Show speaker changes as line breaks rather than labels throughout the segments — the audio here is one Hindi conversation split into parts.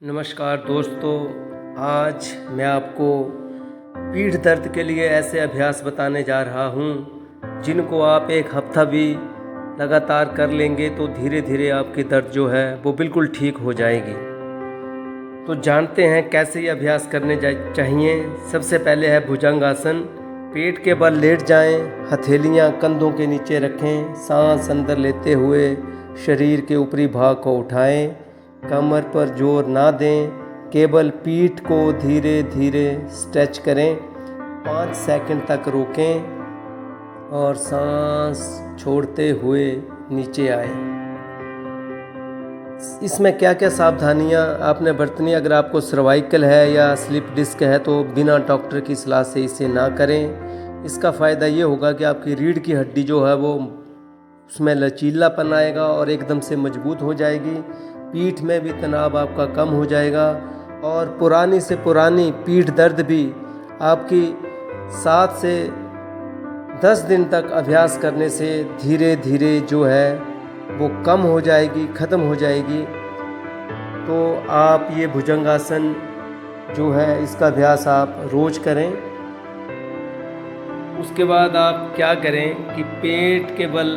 नमस्कार दोस्तों, आज मैं आपको पीठ दर्द के लिए ऐसे अभ्यास बताने जा रहा हूँ जिनको आप एक हफ्ता भी लगातार कर लेंगे तो धीरे धीरे आपकी दर्द जो है वो बिल्कुल ठीक हो जाएगी। तो जानते हैं कैसे ये अभ्यास करने चाहिए। सबसे पहले है भुजंगासन। पेट के बल लेट जाएं, हथेलियाँ कंधों के नीचे रखें, सांस अंदर लेते हुए शरीर के ऊपरी भाग को उठाएं, कमर पर जोर ना दें, केवल पीठ को धीरे धीरे स्ट्रेच करें, 5 सेकंड तक रोकें और सांस छोड़ते हुए नीचे आएं। इसमें क्या क्या सावधानियां आपने बरतनी, अगर आपको सर्वाइकल है या स्लिप डिस्क है तो बिना डॉक्टर की सलाह से इसे ना करें। इसका फ़ायदा ये होगा कि आपकी रीढ़ की हड्डी जो है वो उसमें लचीलापन आएगा और एकदम से मजबूत हो जाएगी। पीठ में भी तनाव आपका कम हो जाएगा और पुरानी से पुरानी पीठ दर्द भी आपकी 7 से 10 दिन तक अभ्यास करने से धीरे धीरे जो है वो कम हो जाएगी, ख़त्म हो जाएगी। तो आप ये भुजंगासन जो है इसका अभ्यास आप रोज़ करें। उसके बाद आप क्या करें कि पेट के बल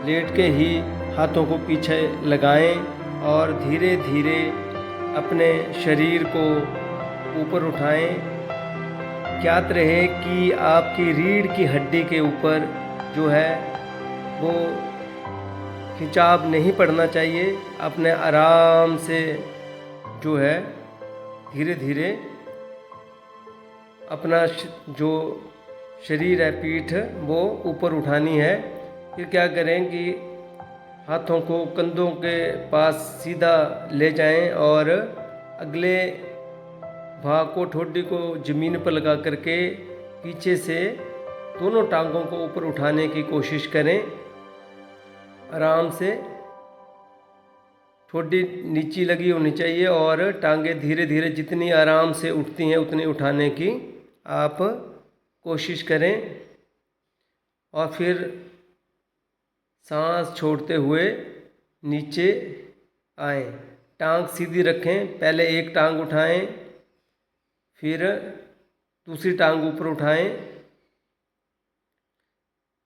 लेट के ही हाथों को पीछे लगाएं और धीरे धीरे अपने शरीर को ऊपर उठाएं। ज्ञात रहे कि आपकी रीढ़ की हड्डी के ऊपर जो है वो खिंचाव नहीं पड़ना चाहिए। अपने आराम से जो है धीरे धीरे अपना जो शरीर है, पीठ वो ऊपर उठानी है। फिर क्या करें कि हाथों को कंधों के पास सीधा ले जाएं और अगले भाग को, ठोडी को ज़मीन पर लगा करके पीछे से दोनों टांगों को ऊपर उठाने की कोशिश करें। आराम से ठोडी नीची लगी होनी चाहिए और टांगे धीरे धीरे जितनी आराम से उठती हैं उतनी उठाने की आप कोशिश करें। और फिर सांस छोड़ते हुए नीचे आएं। टांग सीधी रखें, पहले एक टांग उठाएं, फिर दूसरी टांग ऊपर उठाएं,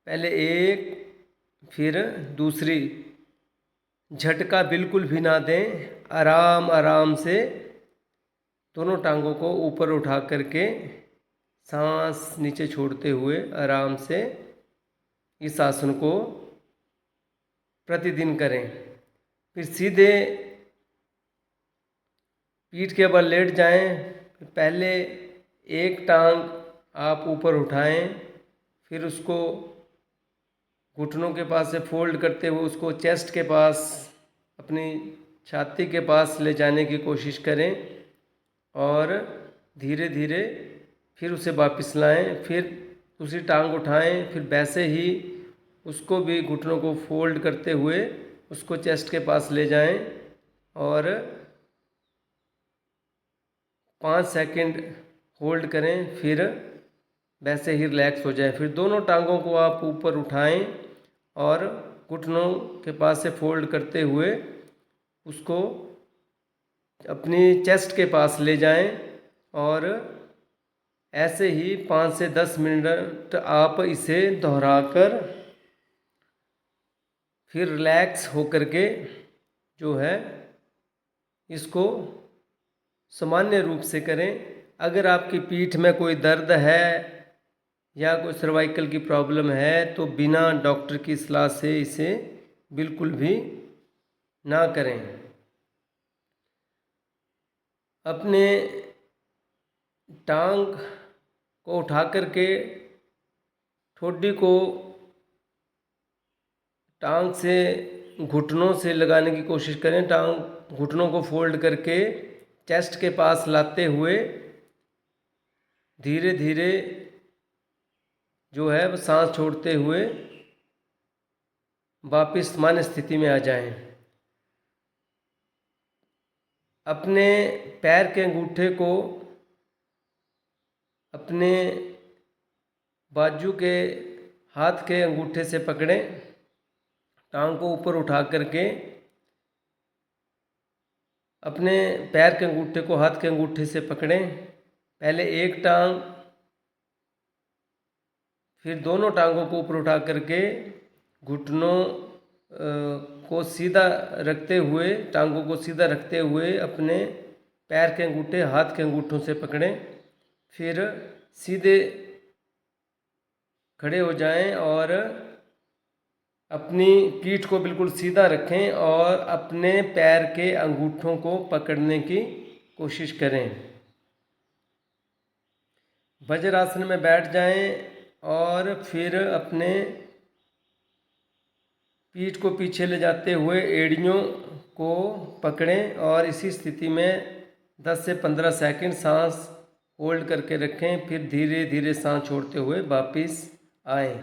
पहले एक फिर दूसरी। झटका बिल्कुल भी ना दें, आराम आराम से दोनों टांगों को ऊपर उठा करके सांस नीचे छोड़ते हुए आराम से इस आसन को प्रतिदिन करें। फिर सीधे पीठ के बल लेट जाएं, पहले एक टांग आप ऊपर उठाएं, फिर उसको घुटनों के पास से फोल्ड करते हुए उसको चेस्ट के पास, अपनी छाती के पास ले जाने की कोशिश करें और धीरे धीरे फिर उसे वापस लाएं। फिर दूसरी टांग उठाएं, फिर वैसे ही उसको भी घुटनों को फोल्ड करते हुए उसको चेस्ट के पास ले जाएं और 5 सेकंड होल्ड करें, फिर वैसे ही रिलैक्स हो जाए। फिर दोनों टांगों को आप ऊपर उठाएं और घुटनों के पास से फोल्ड करते हुए उसको अपनी चेस्ट के पास ले जाएं और ऐसे ही 5 से 10 मिनट आप इसे दोहराकर फिर रिलैक्स होकर के जो है इसको सामान्य रूप से करें। अगर आपकी पीठ में कोई दर्द है या कोई सर्वाइकल की प्रॉब्लम है तो बिना डॉक्टर की सलाह से इसे बिल्कुल भी ना करें। अपने टांग को उठा करके ठोडी को टांग से घुटनों से लगाने की कोशिश करें। टांग घुटनों को फोल्ड करके चेस्ट के पास लाते हुए धीरे धीरे जो है वो सांस छोड़ते हुए वापस सामान्य स्थिति में आ जाएं। अपने पैर के अंगूठे को अपने बाजू के हाथ के अंगूठे से पकड़ें, टांग को ऊपर उठा करके अपने पैर के अंगूठे को हाथ के अंगूठे से पकड़ें। पहले एक टांग, फिर दोनों टांगों को ऊपर उठा करके घुटनों को सीधा रखते हुए, टांगों को सीधा रखते हुए अपने पैर के अंगूठे हाथ के अंगूठों से पकड़ें। फिर सीधे खड़े हो जाएं और अपनी पीठ को बिल्कुल सीधा रखें और अपने पैर के अंगूठों को पकड़ने की कोशिश करें। वज्रासन में बैठ जाएं और फिर अपने पीठ को पीछे ले जाते हुए एड़ियों को पकड़ें और इसी स्थिति में 10 से 15 सेकंड सांस होल्ड करके रखें। फिर धीरे धीरे सांस छोड़ते हुए वापस आएं।